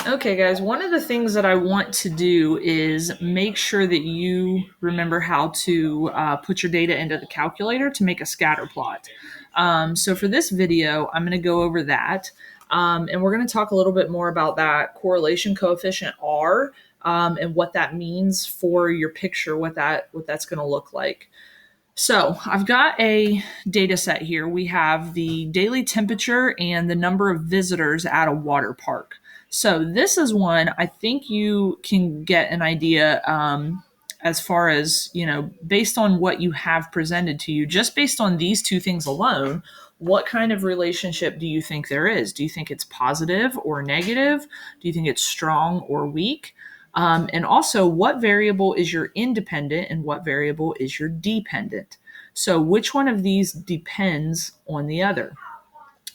Okay, guys, one of the things that I want to do is make sure that you remember how to put your data into the calculator to make a scatter plot. So for this video, I'm going to go over that. And we're going to talk a little bit more about that correlation coefficient R, and what that means for your picture, what that's going to look like. So I've got a data set here. We have the daily temperature and the number of visitors at a water park. So this is one I think you can get an idea, as far as, based on what you have presented to you, just based on these two things alone, what kind of relationship do you think there is? Do you think it's positive or negative? Do you think it's strong or weak? And also, what variable is your independent and what variable is your dependent? So, which one of these depends on the other?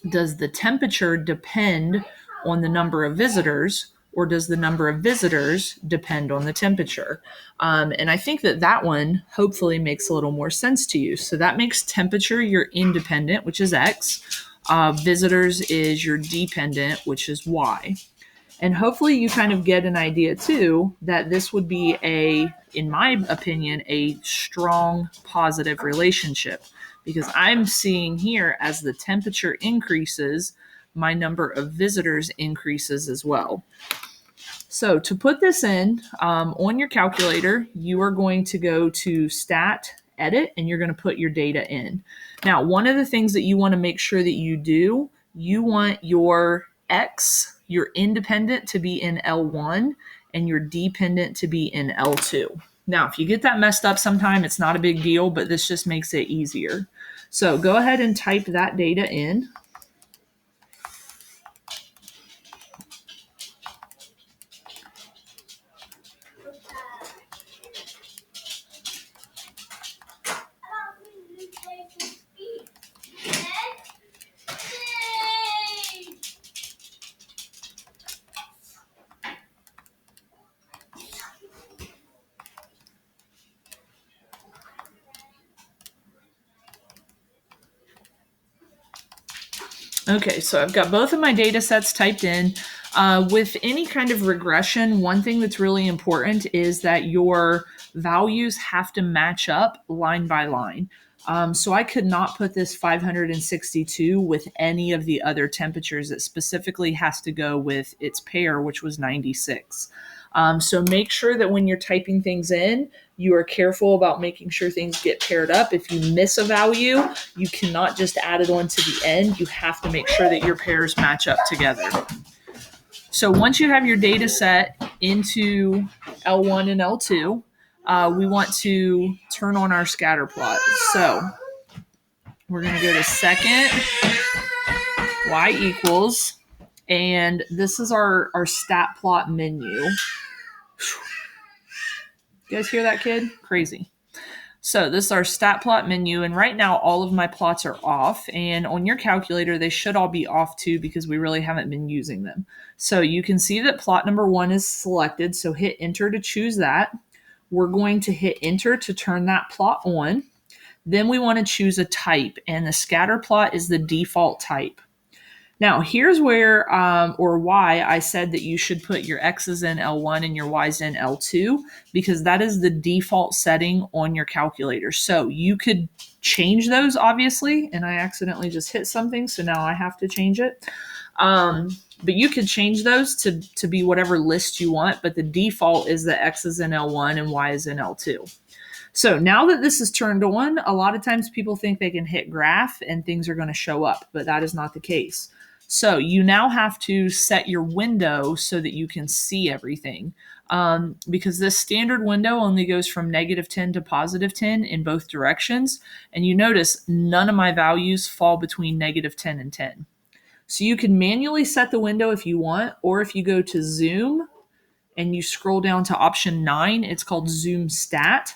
Does the temperature depend on the number of visitors, or does the number of visitors depend on the temperature? And I think that one hopefully makes a little more sense to you. So, that makes temperature your independent, which is X. Visitors is your dependent, which is Y. And hopefully you kind of get an idea too that this would be in my opinion, a strong positive relationship, because I'm seeing here as the temperature increases, my number of visitors increases as well. So to put this in on your calculator, you are going to go to Stat, Edit, and you're going to put your data in. Now, one of the things that you want to make sure that you want your X, your independent, to be in L1 and your dependent to be in L2. Now, if you get that messed up sometime, it's not a big deal, but this just makes it easier. So go ahead and type that data in. Okay, so I've got both of my data sets typed in. With any kind of regression, one thing that's really important is that your values have to match up line by line. So I could not put this 562 with any of the other temperatures. It specifically has to go with its pair, which was 96. So make sure that when you're typing things in, you are careful about making sure things get paired up. If you miss a value, you cannot just add it on to the end. You have to make sure that your pairs match up together. So once you have your data set into L1 and L2, we want to turn on our scatter plot. So we're going to go to second, y equals, and this is our stat plot menu. You guys hear that, kid? Crazy. So this is our stat plot menu, and right now all of my plots are off, and on your calculator they should all be off too because we really haven't been using them. So you can see that plot number 1 is selected, so hit enter to choose that. We're going to hit enter to turn that plot on. Then we want to choose a type, and the scatter plot is the default type. Now, here's where, or why I said that you should put your X's in L1 and your Y's in L2, because that is the default setting on your calculator. So you could change those, obviously, and I accidentally just hit something, so now I have to change it. But you could change those to be whatever list you want, but the default is that X is in L1 and Y is in L2. So now that this is turned on, a lot of times people think they can hit graph and things are going to show up, but that is not the case. So you now have to set your window so that you can see everything, because this standard window only goes from -10 to +10 in both directions. And you notice none of my values fall between -10 and 10. So you can manually set the window if you want, or if you go to zoom and you scroll down to option 9, it's called zoom stat.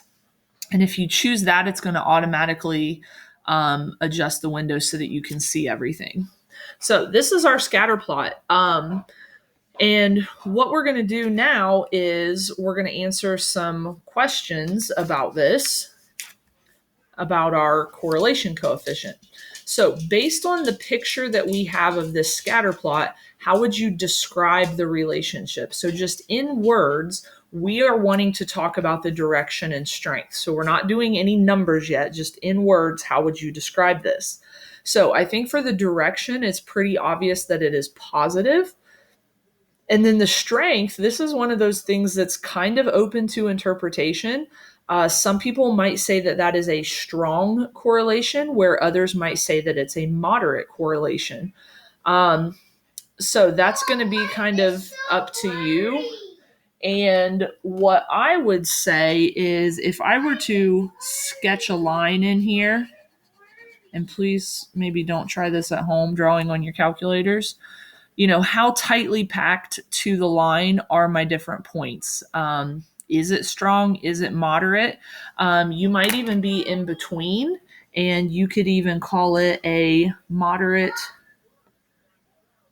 And if you choose that, it's going to automatically adjust the window so that you can see everything. So this is our scatter plot. And what we're going to do now is we're going to answer some questions about this, about our correlation coefficient. So based on the picture that we have of this scatter plot, how would you describe the relationship? So just in words, we are wanting to talk about the direction and strength. So we're not doing any numbers yet, just in words, how would you describe this? So I think for the direction, it's pretty obvious that it is positive. And then the strength, this is one of those things that's kind of open to interpretation. Some people might say that that is a strong correlation, where others might say that it's a moderate correlation. Um, so that's going to be kind of up to you. And what I would say is if I were to sketch a line in here, and please maybe don't try this at home drawing on your calculators, how tightly packed to the line are my different points? Is it strong? Is it moderate? You might even be in between, and you could even call it a moderate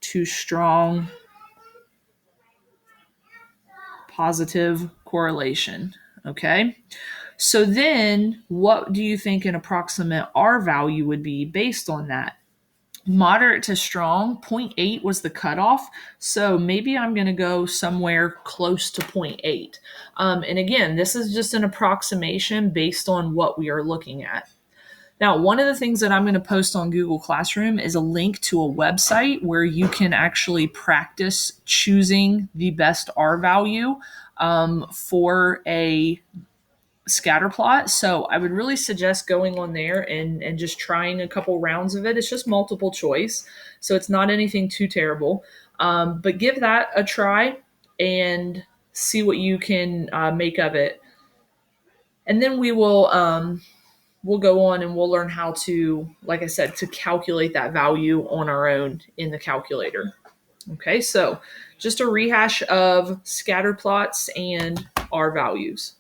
to strong positive correlation. Okay. So then what do you think an approximate R value would be based on that? Moderate to strong, zero point 0.8 was the cutoff. So maybe I'm going to go somewhere close to 0.8. And again, this is just an approximation based on what we are looking at. Now, one of the things that I'm going to post on Google Classroom is a link to a website where you can actually practice choosing the best R value for a scatter plot. So I would really suggest going on there and just trying a couple rounds of it. It's just multiple choice, so it's not anything too terrible. But give that a try and see what you can make of it. And then we'll go on and we'll learn how to, like I said, to calculate that value on our own in the calculator. Okay, so just a rehash of scatter plots and R values.